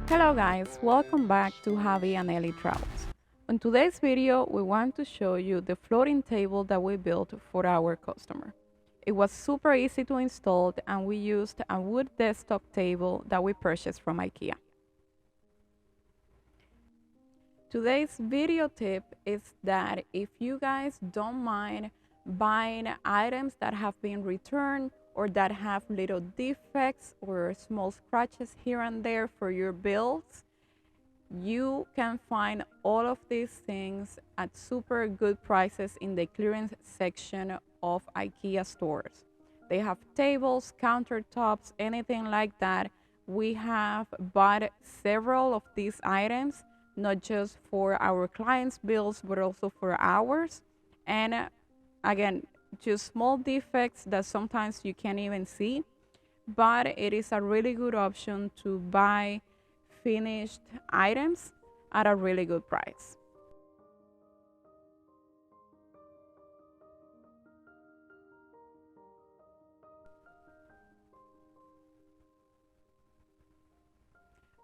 Hello guys, welcome back to Javi and Eli Travels. On today's video, we want to show you the floating table that we built for our customer. It was super easy to install and we used a wood desktop table that we purchased from Ikea. Today's video tip is that if you guys don't mind buying items that have been returned or that have little defects or small scratches here and there for your builds, you can find all of these things at super good prices in the clearance section of IKEA stores. They have tables, countertops, anything like that. We have bought several of these items, not just for our clients' bills, but also for ours. And again, just small defects that sometimes you can't even see, but it is a really good option to buy finished items at a really good price.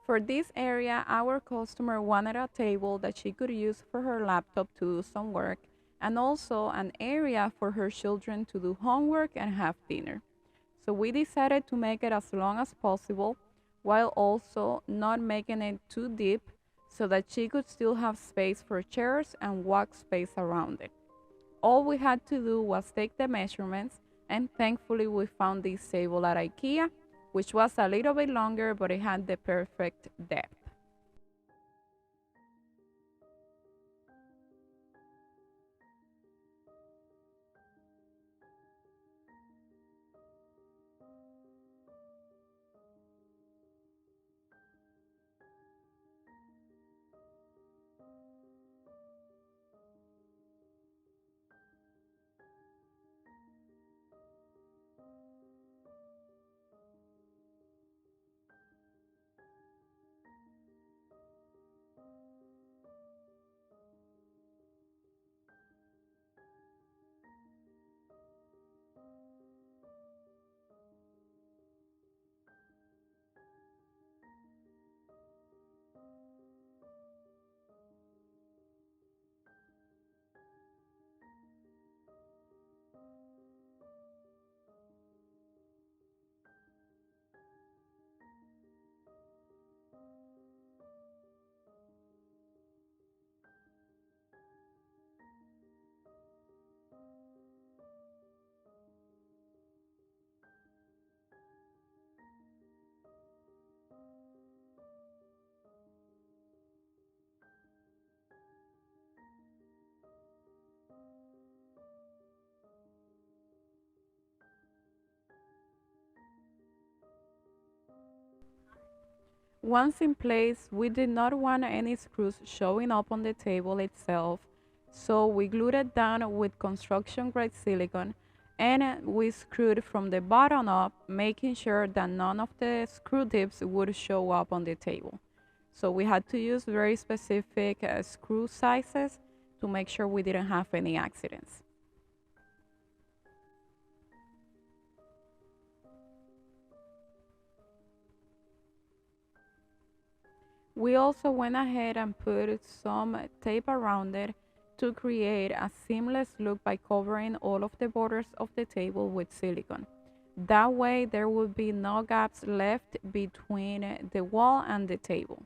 For this area, our customer wanted a table that she could use for her laptop to do some work and also an area for her children to do homework and have dinner. So we decided to make it as long as possible while also not making it too deep so that she could still have space for chairs and walk space around it. All we had to do was take the measurements, and thankfully we found this table at IKEA, which was a little bit longer, but it had the perfect depth. Once in place, we did not want any screws showing up on the table itself, so we glued it down with construction grade silicone and we screwed from the bottom up, making sure that none of the screw tips would show up on the table. So we had to use very specific screw sizes to make sure we didn't have any accidents. We also went ahead and put some tape around it to create a seamless look by covering all of the borders of the table with silicone. That way there will be no gaps left between the wall and the table.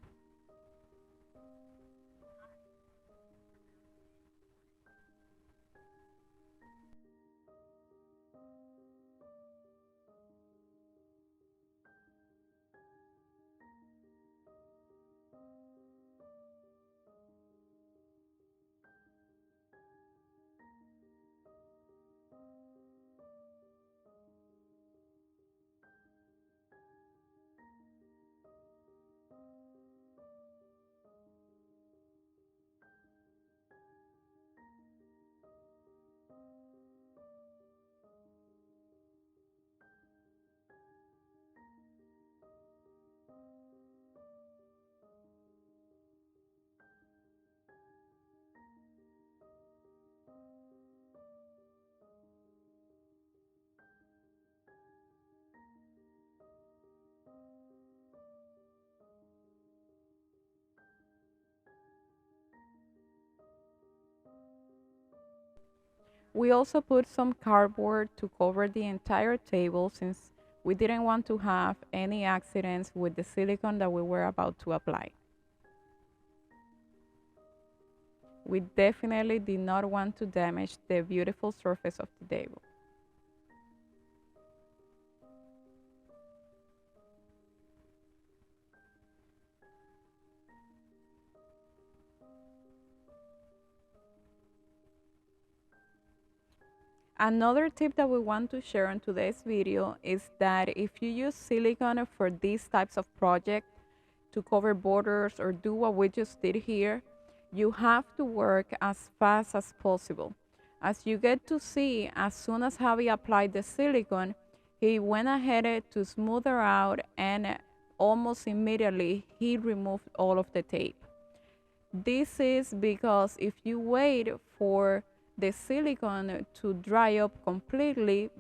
We also put some cardboard to cover the entire table since we didn't want to have any accidents with the silicone that we were about to apply. We definitely did not want to damage the beautiful surface of the table. Another tip that we want to share in today's video is that if you use silicone for these types of projects to cover borders or do what we just did here, you have to work as fast as possible. As you get to see, as soon as Javi applied the silicone, he went ahead to smooth her out and almost immediately he removed all of the tape. This is because if you wait for the silicone to dry up completely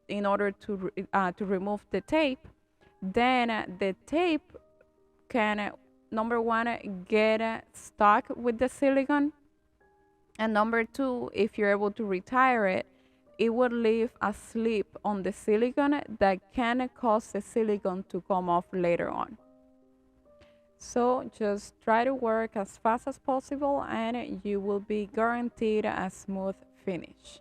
in order to remove the tape, then the tape can, number one, get stuck with the silicone, and number two, if you're able to retire it, it would leave a slip on the silicone that can cause the silicone to come off later on. So just try to work as fast as possible and you will be guaranteed a smooth finish.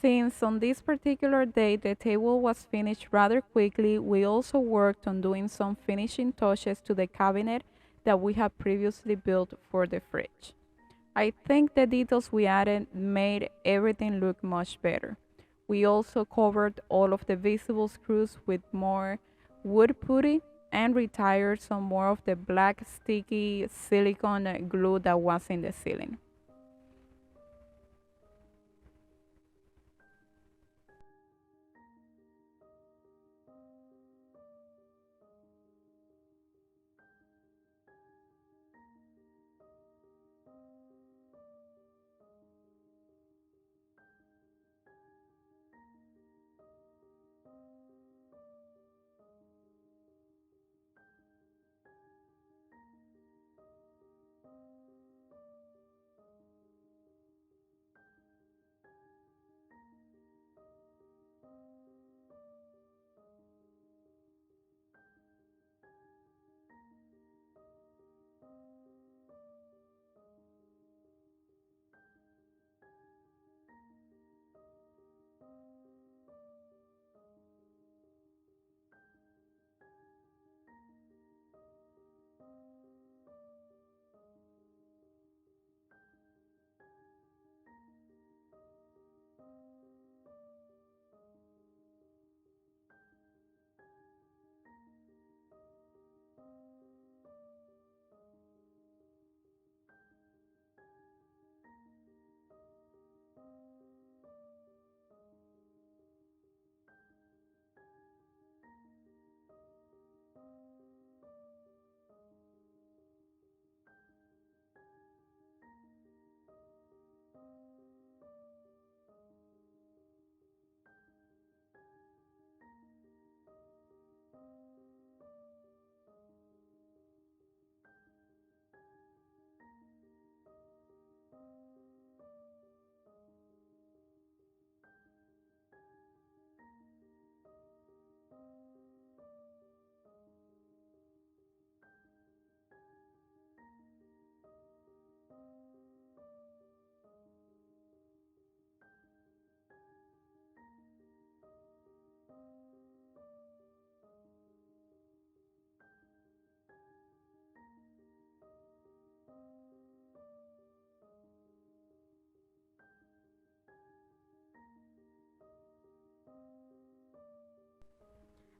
Since on this particular day the table was finished rather quickly, we also worked on doing some finishing touches to the cabinet that we had previously built for the fridge. I think the details we added made everything look much better. We also covered all of the visible screws with more wood putty and retired some more of the black sticky silicone glue that was in the ceiling.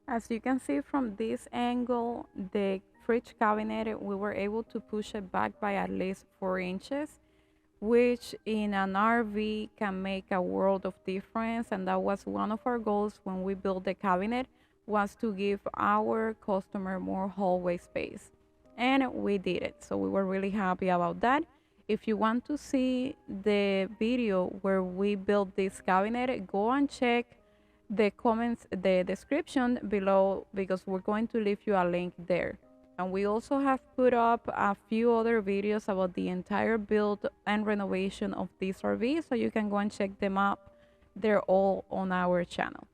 As you can see from this angle, the fridge cabinet, we were able to push it back by at least 4 inches, which in an RV can make a world of difference. And that was one of our goals when we built the cabinet, was to give our customer more hallway space. And we did it. So we were really happy about that. If you want to see the video where we built this cabinet, go and check the comments, the description below, because we're going to leave you a link there. And we also have put up a few other videos about the entire build and renovation of this RV, so you can go and check them out. They're all on our channel.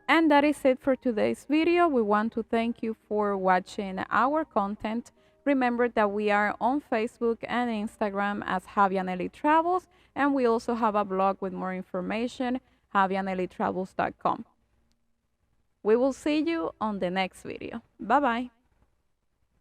And that is it for today's video. We want to thank you for watching our content. Remember that we are on Facebook and Instagram as Javi and Eli Travels, and we also have a blog with more information, javiandelytravels.com. We will see you on the next video. Bye bye.